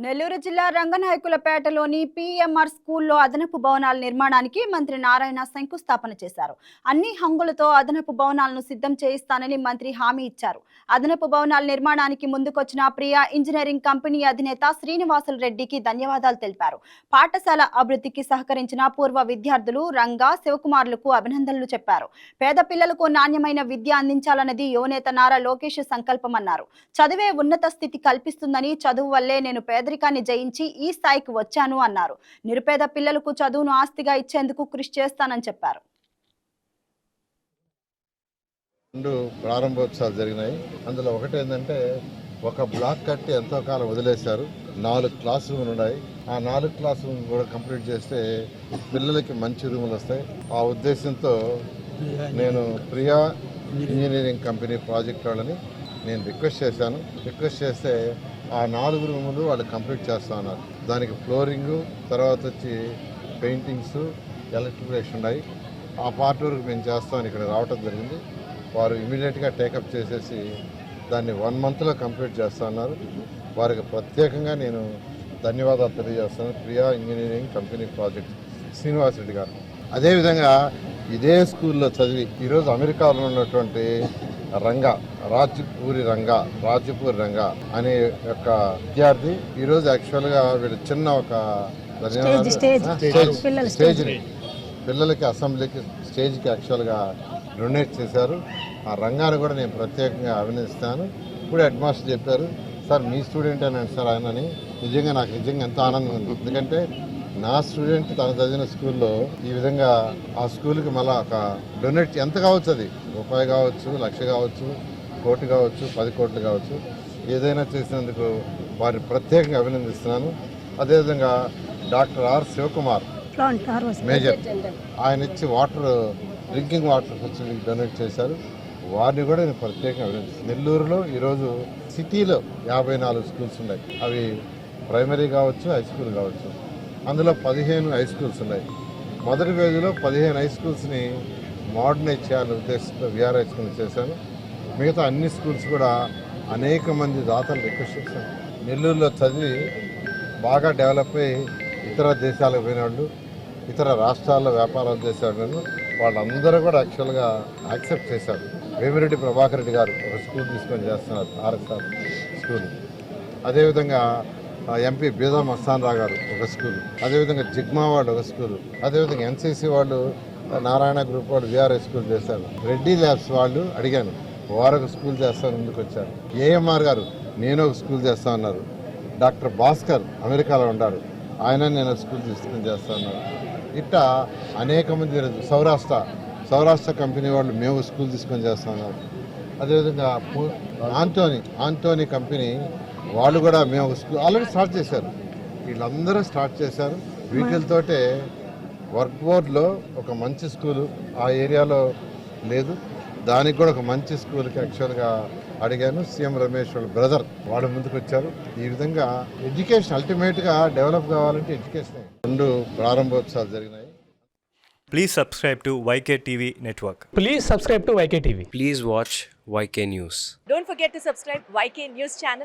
నెల్లూరు జిల్లా రంగనాయకులపేటలోని పీఎంఆర్ స్కూల్లో అదనపు భవనాల నిర్మాణానికి మంత్రి నారాయణ శంకుస్థాపన చేశారు. అన్ని హంగులతో అదనపు భవనాలను సిద్ధం చేయిస్తానని మంత్రి హామీ ఇచ్చారు. అదనపు భవనాల నిర్మాణానికి ముందుకొచ్చిన ప్రియా ఇంజనీరింగ్ కంపెనీ అధినేత శ్రీనివాసులు రెడ్డికి ధన్యవాదాలు తెలిపారు. పాఠశాల అభివృద్ధికి సహకరించిన పూర్వ విద్యార్థులు రంగా, శివకుమార్లకు అభినందనలు చెప్పారు. పేద పిల్లలకు నాణ్యమైన విద్య అందించాలన్నది యువనేత నారా లోకేష్ సంకల్పమన్నారు. చదివే ఉన్నత స్థితి కల్పిస్తుందని, చదువు వల్లే నేను పేదరికాన్ని జయించి ఈ స్థాయికి వచ్చాను అన్నారు. నిరుపేద పిల్లలకు చదువును ఆస్తిగా ఇచ్చేందుకు కృషి చేస్తానని చెప్పారు. రెండు ప్రారంభోత్సవాలు జరిగినాయి. అందులో ఒకటి ఏంటంటే, ఒక బ్లాక్ కట్టి ఎంతో కాలం వదిలేశారు. 4 క్లాస్ రూములు ఉన్నాయి. ఆ 4 క్లాస్ రూమ్ కూడా కంప్లీట్ చేస్తే పిల్లలకి మంచి రూములు వస్తాయి. ఆ ఉద్దేశంతో నేను ప్రియా ఇంజనీరింగ్ కంపెనీ ప్రాజెక్ట్ వాళ్ళని నేను రిక్వెస్ట్ చేశాను. రిక్వెస్ట్ చేస్తే ఆ 4 రూములు వాళ్ళు కంప్లీట్ చేస్తా ఉన్నారు. దానికి ఫ్లోరింగు, తర్వాత వచ్చి పెయింటింగ్స్, ఎలక్ట్రిఫికేషన్ ఉన్నాయి. ఆ పార్ట్ వరకు మేము చేస్తామని ఇక్కడ రావటం జరిగింది. వారు ఇమీడియట్గా టేకప్ చేసేసి దాన్ని 1 monthలో కంప్లీట్ చేస్తా ఉన్నారు. వారికి ప్రత్యేకంగా నేను ధన్యవాదాలు తెలియజేస్తాను. Priya engineering company project Srinivas Reddy గారు. అదేవిధంగా ఇదే స్కూల్లో చదివి ఈరోజు అమెరికాలో ఉన్నటువంటి రాజ్పూర్ రంగా అనే యొక్క విద్యార్థి ఈరోజు యాక్చువల్గా వీళ్ళు చిన్న ఒక స్టేజ్ని పిల్లలకి అసెంబ్లీకి స్టేజ్కి యాక్చువల్గా డొనేట్ చేశారు. ఆ రంగాన్ని కూడా నేను ప్రత్యేకంగా అభినందిస్తాను. ఇప్పుడు హెడ్ మాస్టర్ చెప్పారు, సార్ మీ స్టూడెంట్ అని సార్ ఆయనని. నాకు నిజంగా ఎంతో ఆనందం ఉంది. ఎందుకంటే నా స్టూడెంట్ తను చదివిన స్కూల్లో ఈ విధంగా ఆ స్కూల్కి మళ్ళీ ఒక డొనేట్ ఎంత కావచ్చు, అది రూపాయి కావచ్చు, 1,00,000 కావచ్చు, 1 కోటి కావచ్చు, 10 కోట్లు కావచ్చు, ఏదైనా చేసినందుకు వారిని ప్రత్యేకంగా అభినందిస్తున్నాను. అదేవిధంగా డాక్టర్ ఆర్ శివకుమార్ మేజర్, ఆయన ఇచ్చి డ్రింకింగ్ వాటర్ ఫెసిలిటీకి డొనేట్ చేశారు. వారిని కూడా నేను ప్రత్యేకంగా అభినందిస్తున్నాను. నెల్లూరులో ఈరోజు సిటీలో 54 స్కూల్స్ ఉన్నాయి. అవి ప్రైమరీ కావచ్చు, హై స్కూల్ కావచ్చు. అందులో 15 హై స్కూల్స్ ఉన్నాయి. మొదటి పేజీలో 15 హై స్కూల్స్ని మోడర్నైజ్ చేయాలనే ఉద్దేశంతో విఆర్ హై స్కూల్ చేశాను. మిగతా అన్ని స్కూల్స్ కూడా అనేక మంది దాతలు రిక్వెస్ట్ చేశాను. నెల్లూరులో చదివి బాగా డెవలప్ అయ్యి ఇతర దేశాలకు పోయిన వాళ్ళు, ఇతర రాష్ట్రాల్లో వ్యాపారాలు చేసేవాళ్ళు, వాళ్ళందరూ కూడా యాక్చువల్గా యాక్సెప్ట్ చేశారు. వేమిరెడ్డి ప్రభాకర్ రెడ్డి గారు ఒక స్కూల్ తీసుకొని చేస్తున్నారు, ఆర్ఎస్ఆర్ స్కూల్. అదేవిధంగా ఎంపీ బీదా మస్తాన్ రావు గారు ఒక స్కూల్, అదేవిధంగా జిగ్మా వాళ్ళు ఒక స్కూల్, అదేవిధంగా ఎన్సీసీ వాళ్ళు, నారాయణ గ్రూప్ వాళ్ళు విఆర్ఐ స్కూల్ చేశారు. రెడ్డి ల్యాబ్స్ వాళ్ళు అడిగాను, వారు ఒక స్కూల్ చేస్తాను ముందుకు వచ్చారు. ఏఎంఆర్ గారు నేను ఒక స్కూల్ చేస్తా ఉన్నారు. డాక్టర్ భాస్కర్ అమెరికాలో ఉన్నారు, ఆయన నేను స్కూల్ తీసుకుని చేస్తా ఉన్నారు. ఇట్లా అనేక మంది సౌరాష్ట్ర కంపెనీ వాళ్ళు మేము స్కూల్ తీసుకొని చేస్తా ఉన్నారు. అదేవిధంగా ఆంటోనీ కంపెనీ వాళ్ళు కూడా మేము ఒక స్కూల్ ఆల్రెడీ స్టార్ట్ చేశారు. వీళ్ళందరూ స్టార్ట్ చేశారు. వీటితోటే వర్క్ బోర్డ్లో ఒక మంచి స్కూలు ఆ ఏరియాలో లేదు, దానికి కూడా ఒక మంచి స్కూల్కి యాక్చువల్గా అడిగాను. సీఎం రమేష్ వాళ్ళ బ్రదర్ వాళ్ళు ముందుకు వచ్చారు. ఈ విధంగా ఎడ్యుకేషన్ అల్టిమేట్గా డెవలప్ కావాలంటే ఎడ్యుకేషన్. 2 ప్రారంభోత్సవాలు జరిగినాయి. Please subscribe to YK TV Network. Please subscribe to YK TV. Please watch YK News. Don't forget to subscribe YK News channel.